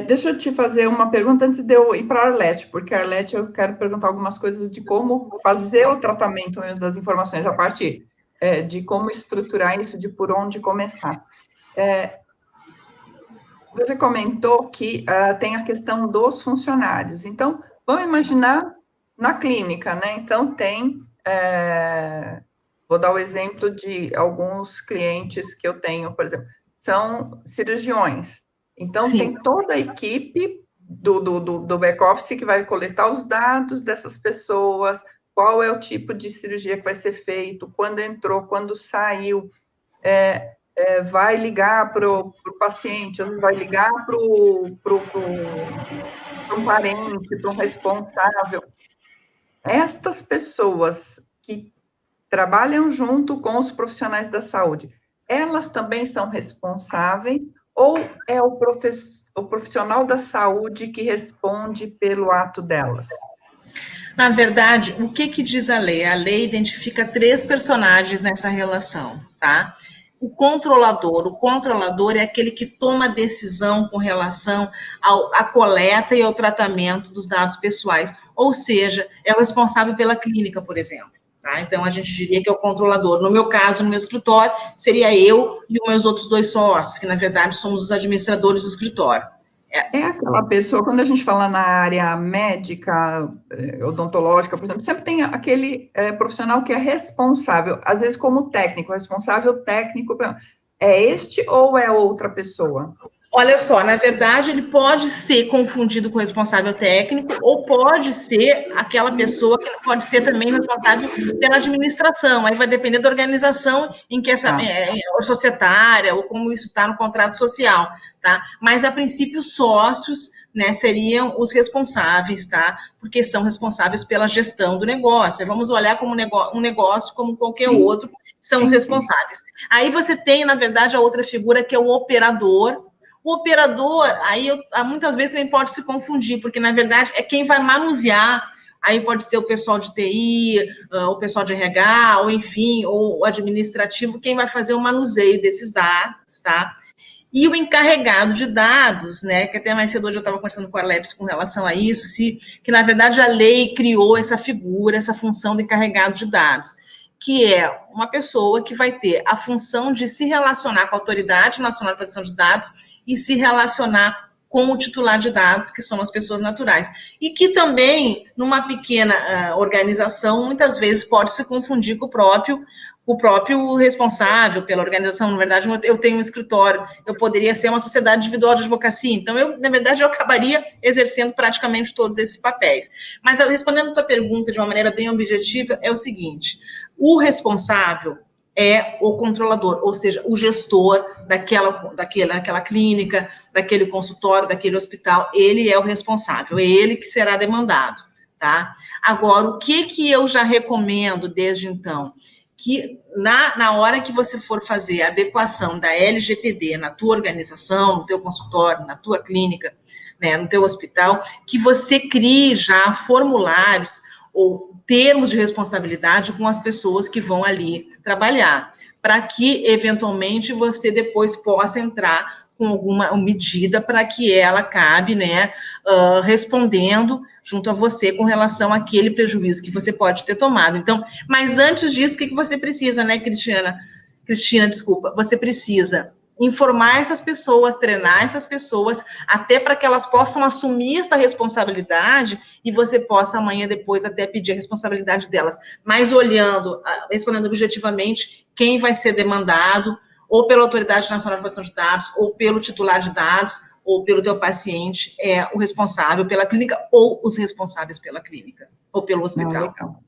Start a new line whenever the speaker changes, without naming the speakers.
Deixa eu te fazer uma pergunta antes de eu ir para a Arlete, porque a Arlete eu quero perguntar algumas coisas de como fazer o tratamento mesmo das informações, a parte de como estruturar isso, de por onde começar. Você comentou que tem a questão dos funcionários. Então, vamos imaginar na clínica, né? Então, vou dar o exemplo de alguns clientes que eu tenho, por exemplo, são cirurgiões. Então,
Sim.
tem toda a equipe do back-office que vai coletar os dados dessas pessoas, qual é o tipo de cirurgia que vai ser feito, quando entrou, quando saiu, vai ligar para o paciente, vai ligar para um parente, para um responsável. Estas pessoas que trabalham junto com os profissionais da saúde, elas também são responsáveis ou é o profissional da saúde que responde pelo ato delas?
Na verdade, o que diz a lei? A lei identifica 3 personagens nessa relação, tá? O controlador é aquele que toma a decisão com relação à coleta e ao tratamento dos dados pessoais, ou seja, é o responsável pela clínica, por exemplo. Tá? Então, a gente diria que é o controlador. No meu caso, no meu escritório, seria eu e os meus outros 2 sócios, que na verdade somos os administradores do escritório.
É aquela pessoa, quando a gente fala na área médica, odontológica, por exemplo, sempre tem aquele profissional que é responsável, às vezes como técnico, responsável técnico. É este ou é outra pessoa?
Olha só, na verdade, ele pode ser confundido com o responsável técnico, ou pode ser aquela pessoa que pode ser também responsável pela administração. Aí vai depender da organização em que essa societária, ou como isso está no contrato social, tá? Mas, a princípio, sócios, né, seriam os responsáveis, tá? Porque são responsáveis pela gestão do negócio. Aí vamos olhar como um negócio como qualquer outro, são os responsáveis. Aí você tem, na verdade, a outra figura que é o operador. O operador, aí muitas vezes também pode se confundir, porque na verdade é quem vai manusear, aí pode ser o pessoal de TI, o pessoal de RH, ou enfim, ou o administrativo, quem vai fazer o manuseio desses dados, tá? E o encarregado de dados, né, que até mais cedo hoje eu estava conversando com a Alex com relação a isso, que na verdade a lei criou essa figura, essa função do encarregado de dados, que é uma pessoa que vai ter a função de se relacionar com a Autoridade Nacional de Proteção de Dados e se relacionar com o titular de dados, que são as pessoas naturais. E que também, numa pequena organização, muitas vezes pode se confundir com o próprio responsável pela organização. Na verdade, eu tenho um escritório, eu poderia ser uma sociedade individual de advocacia, então, na verdade, eu acabaria exercendo praticamente todos esses papéis. Mas, respondendo a tua pergunta de uma maneira bem objetiva, é o seguinte: o responsável é o controlador, ou seja, o gestor daquela clínica, daquele consultório, daquele hospital, ele é o responsável, é ele que será demandado, tá? Agora, o que eu já recomendo desde então? Que na hora que você for fazer a adequação da LGPD na tua organização, no teu consultório, na tua clínica, né, no teu hospital, que você crie já formulários ou termos de responsabilidade com as pessoas que vão ali trabalhar, para que, eventualmente, você depois possa entrar com alguma medida para que ela acabe, né, respondendo junto a você com relação àquele prejuízo que você pode ter tomado. Então, mas antes disso, o que você precisa, né, Cristina, desculpa, você precisa informar essas pessoas, treinar essas pessoas, até para que elas possam assumir essa responsabilidade e você possa amanhã depois até pedir a responsabilidade delas. Mas olhando, respondendo objetivamente, quem vai ser demandado, ou pela Autoridade Nacional de Proteção de Dados, ou pelo titular de dados, ou pelo teu paciente, é o responsável pela clínica, ou os responsáveis pela clínica, ou pelo hospital.
Legal.